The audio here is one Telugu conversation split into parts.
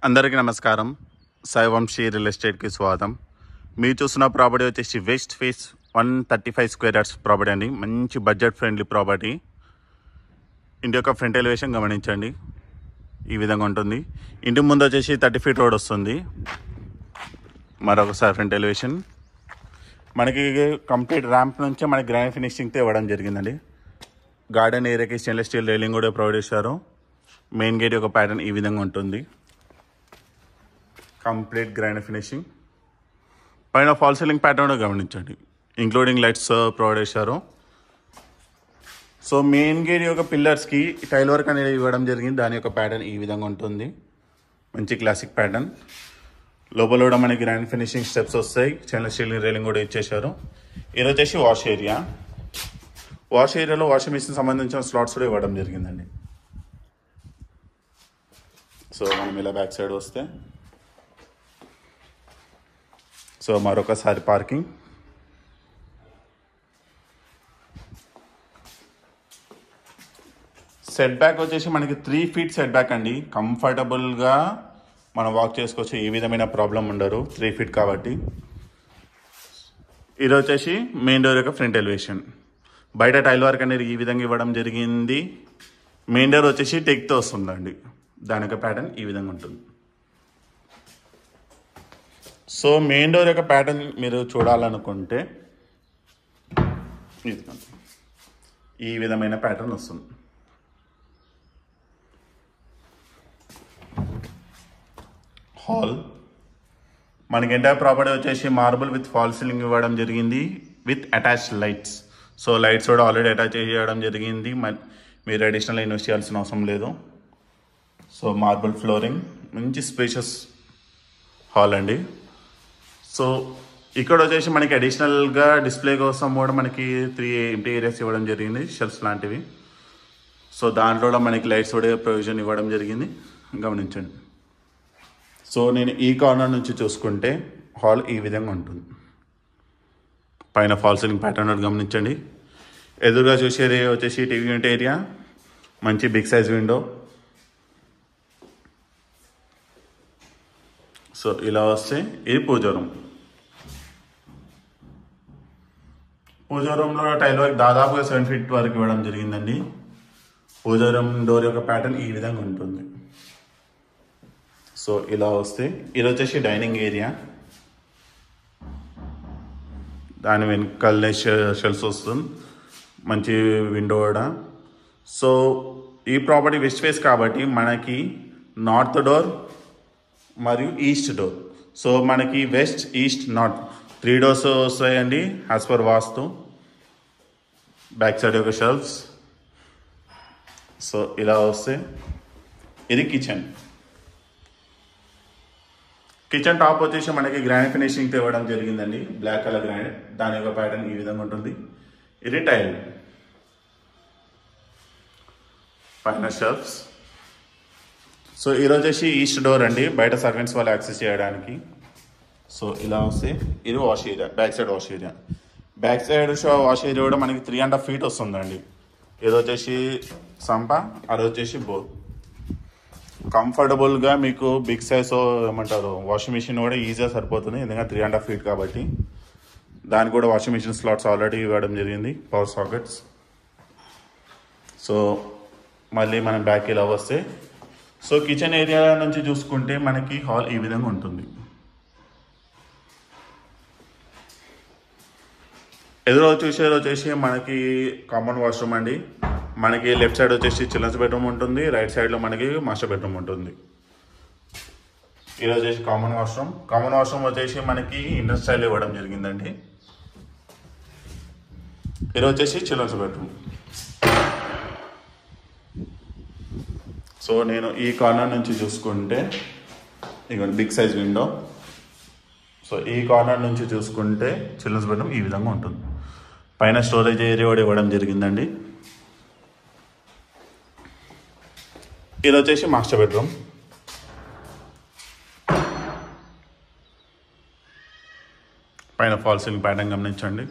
అందరికీ నమస్కారం. సాయివంశీ రియల్ ఎస్టేట్కి స్వాగతం. మీరు చూస్తున్న ప్రాపర్టీ వచ్చేసి west face 135 square yards property అండి. మంచి బడ్జెట్ ఫ్రెండ్లీ ప్రాపర్టీ. ఇంటి యొక్క ఫ్రంట్ ఎలివేషన్ గమనించండి, ఈ విధంగా ఉంటుంది. ఇంటి ముందు వచ్చేసి 30 ఫీట్ రోడ్ వస్తుంది. మరొకసారి ఫ్రంట్ ఎలివేషన్ మనకి కంప్లీట్ ర్యాంప్ నుంచే మనకి గ్రానైట్ ఫినిషింగ్తో ఇవ్వడం జరిగిందండి. గార్డెన్ ఏరియాకి స్టెయిన్లెస్ స్టీల్ రైలింగ్ కూడా ప్రొవైడ్ చేశారు. మెయిన్ గేట్ యొక్క ప్యాటర్న్ ఈ విధంగా ఉంటుంది. కంప్లీట్ గ్రానైట్ ఫినిషింగ్, పైన ఫాల్ సీలింగ్ ప్యాటర్న్ కూడా గమనించండి, ఇంక్లూడింగ్ లైట్స్ ప్రొవైడ్ చేశారు. సో మెయిన్ గేట్ యొక్క పిల్లర్స్కి టైల్ వర్క్ అనేది ఇవ్వడం జరిగింది. దాని యొక్క ప్యాటర్న్ ఈ విధంగా ఉంటుంది. మంచి క్లాసిక్ ప్యాటర్న్. లోపల కూడా మనకి గ్రానైట్ ఫినిషింగ్ స్టెప్స్ వస్తాయి. స్టెయిన్లెస్ స్టీల్ రైలింగ్ కూడా ఇచ్చేశారు. ఇది వచ్చేసి వాష్ ఏరియా. వాష్ ఏరియాలో వాషింగ్ మిషన్ సంబంధించిన స్లాట్స్ కూడా ఇవ్వడం జరిగిందండి. సో మనం ఇలా బ్యాక్ సైడ్ వస్తే, సో మరొకసారి పార్కింగ్. సెట్ బ్యాక్ వచ్చేసి మనకి 3 ఫీట్ సెట్ బ్యాక్ అండి. కంఫర్టబుల్గా మనం వాక్ చేసుకోవచ్చు, ఏ విధమైన ప్రాబ్లం ఉండరు, 3 ఫీట్ కాబట్టి. ఇది వచ్చేసి మెయిన్ డోర్ యొక్క ఫ్రంట్ ఎలివేషన్. బయట టైల్ వర్క్ అనేది ఈ విధంగా ఇవ్వడం జరిగింది. మెయిన్ డోర్ వచ్చేసి టెక్తో వస్తుందండి. దాని యొక్క ప్యాటర్న్ ఈ విధంగా ఉంటుంది. సో మెయిన్ డోర్ యొక్క ప్యాటర్న్ మీరు చూడాలనుకుంటే ఈ విధమైన ప్యాటర్న్ వస్తుంది. హాల్ మనకి ఎంటైర్ ప్రాపర్టీ వచ్చేసి మార్బుల్ విత్ ఫాల్ సీలింగ్ ఇవ్వడం జరిగింది with attached lights. So lights కూడా ఆల్రెడీ అటాచ్ చేయడం జరిగింది. మీరు అడిషనల్ ఇన్వెస్ట్ చేయాల్సిన అవసరం లేదు. సో మార్బుల్ ఫ్లోరింగ్, మంచి స్పేషియస్ హాల్ అండి. సో ఇక్కడ వచ్చేసి మనకి అడిషనల్గా డిస్ప్లే కోసం కూడా మనకి 3 ఎంటీ ఏరియాస్ ఇవ్వడం జరిగింది, షెల్ఫ్స్ లాంటివి. సో దాంట్లో కూడా మనకి లైట్స్ కూడా ప్రొవిజన్ ఇవ్వడం జరిగింది, గమనించండి. సో నేను ఈ కార్నర్ నుంచి చూసుకుంటే హాల్ ఈ విధంగా ఉంటుంది. పైన ఫాల్ సీలింగ్ ప్యాటర్న్ గమనించండి. ఎదురుగా చూసేది వచ్చేసి టీవీ యూనిట్ ఏరియా, మంచి బిగ్ సైజ్ విండో. సో ఇలా వస్తే ఇది పూజ రూమ్. పూజ రూమ్లో టైల్ వర్క్ దాదాపుగా 7 ఫీట్ వరకు ఇవ్వడం జరిగిందండి. పూజ రూమ్ డోర్ యొక్క ప్యాటర్న్ ఈ విధంగా ఉంటుంది. సో ఇలా వస్తే ఇది వచ్చేసి డైనింగ్ ఏరియా. దాని వెనకాలనే షెల్ఫ్స్ వస్తుంది, మంచి విండో కూడా. సో ఈ ప్రాపర్టీ వెస్ట్ ఫేస్ కాబట్టి మనకి నార్త్ డోర్ మరియు ఈస్ట్ డోర్. సో మనకి వెస్ట్, ఈస్ట్, నార్త్ 3 డోర్స్ వస్తాయండి యాజ్ పర్ వాస్తు. బ్యాక్ సైడ్ యొక్క షెల్ఫ్స్. సో ఇలా వస్తే ఇది కిచెన్. కిచెన్ టాప్ వచ్చేసి మనకి గ్రానైట్ ఫినిషింగ్తో ఇవ్వడం జరిగిందండి, బ్లాక్ కలర్ గ్రానైట్. దాని యొక్క ప్యాటర్న్ ఈ విధంగా ఉంటుంది. ఇది టైల్, పైన షెల్ఫ్స్. సో ఇది వచ్చేసి ఈస్ట్ డోర్ అండి, బయట సర్వెంట్స్ వాళ్ళు యాక్సెస్ చేయడానికి. సో ఇలా వస్తే ఇది wash area, back side wash area. Back side wash area కూడా మనకి 3.5 ఫీట్ వస్తుందండి. ఇది వచ్చేసి సంప, అది వచ్చేసి బోర్. కంఫర్టబుల్గా మీకు బిగ్ సైజ్ ఏమంటారు వాషింగ్ మిషన్ కూడా ఈజీగా సరిపోతుంది, ఎందుకంటే 3.5 ఫీట్ కాబట్టి. దానికి కూడా వాషింగ్ మిషన్ స్లాట్స్ ఆల్రెడీ ఇవ్వడం జరిగింది, పవర్ సాకెట్స్. సో మళ్ళీ మనం బ్యాక్ ఇలా వస్తే, సో కిచెన్ ఏరియా నుంచి చూసుకుంటే మనకి హాల్ ఈ విధంగా ఉంటుంది. ఎదురు చూసేది వచ్చేసి మనకి కామన్ వాష్రూమ్ అండి. మనకి లెఫ్ట్ సైడ్ వచ్చేసి చిల్డ్రన్స్ బెడ్రూమ్ ఉంటుంది, రైట్ సైడ్లో మనకి మాస్టర్ బెడ్రూమ్ ఉంటుంది. ఇది వచ్చేసి కామన్ వాష్రూమ్. కామన్ వాష్రూమ్ వచ్చేసి మనకి ఇండియన్ స్టైల్ ఇవ్వడం జరిగిందండి. ఇది వచ్చేసి చిల్డ్రన్స్ బెడ్రూమ్. సో నేను ఈ కార్నర్ నుంచి చూసుకుంటే ఇక బిగ్ సైజ్ విండో. సో ఈ కార్నర్ నుంచి చూసుకుంటే చిల్డ్రన్స్ బెడ్రూమ్ ఈ విధంగా ఉంటుంది. పైన స్టోరేజ్ ఏరియా కూడా ఇవ్వడం జరిగిందండి. ఇది వచ్చేసి మాస్టర్ బెడ్రూమ్. పైన ఫాల్ సీలింగ్ ప్యాటర్న్ గమనించండి.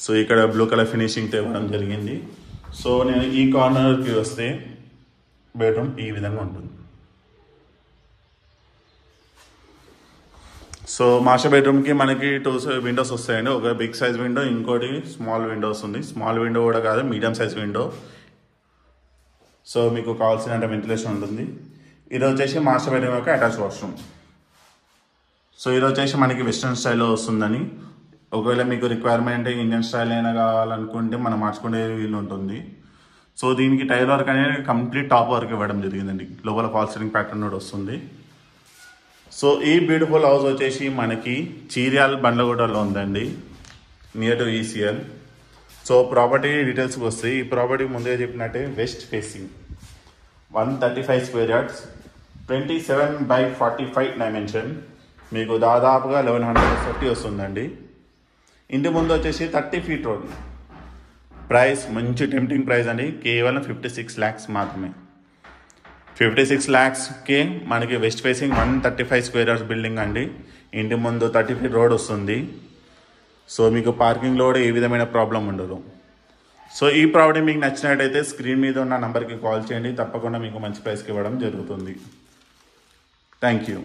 సో ఇక్కడ బ్లూ కలర్ ఫినిషింగ్తో ఇవ్వడం జరిగింది. సో నేను ఈ కార్నర్కి వస్తే బెడ్రూమ్ ఈ విధంగా ఉంటుంది. సో మాస్టర్ బెడ్రూమ్కి మనకి 2 విండోస్ వస్తాయండి. ఒక బిగ్ సైజ్ విండో, ఇంకోటి స్మాల్ విండో వస్తుంది. స్మాల్ విండో కూడా కాదు, మీడియం సైజ్ విండో. సో మీకు కావాల్సిన వెంటిలేషన్ ఉంటుంది. ఇది వచ్చేసి మాస్టర్ బెడ్రూమ్ యొక్క అటాచ్ వాష్రూమ్. సో ఇది వచ్చేసి మనకి వెస్ట్రన్ స్టైల్లో వస్తుందని, ఒకవేళ మీకు రిక్వైర్మెంట్ ఇండియన్ స్టైల్ అయినా కావాలనుకుంటే మనం మార్చుకునే వీలు ఉంటుంది. సో దీనికి టైల్ వర్క్ అనేది కంప్లీట్ టాప్ వర్క్ ఇవ్వడం జరిగిందండి. లోపల ఫాల్ సీలింగ్ ప్యాటర్న్ కూడా వస్తుంది. సో ఈ బ్యూటిఫుల్ హౌస్ వచ్చేసి మనకి చీర్యాల్ బండ్లగూడలో ఉందండి, near to ECL. So property డీటెయిల్స్కి వస్తే, ఈ ప్రాపర్టీ ముందే చెప్పినట్టే west facing, 135 square yards, 27/45 dimension, మీకు దాదాపుగా 1150 వస్తుందండి. ఇంటి ముందు వచ్చేసి 30 ఫీట్ రోడ్. ప్రైస్ మంచి టెంప్టింగ్ ప్రైస్ అండి, కేవలం 56 lakhs మాత్రమే. 56 lakhsకి మనకి west facing 135 square yards building అండి. ఇంటి ముందు 30 ఫీట్ రోడ్ వస్తుంది. సో మీకు పార్కింగ్లో కూడా ఏ విధమైన ప్రాబ్లం ఉండదు. సో ఈ ప్రాపర్టీ మీకు నచ్చినట్టయితే స్క్రీన్ మీద ఉన్న నంబర్కి కాల్ చేయండి, తప్పకుండా మీకు మంచి ప్రైస్కి ఇవ్వడం జరుగుతుంది. Thank you.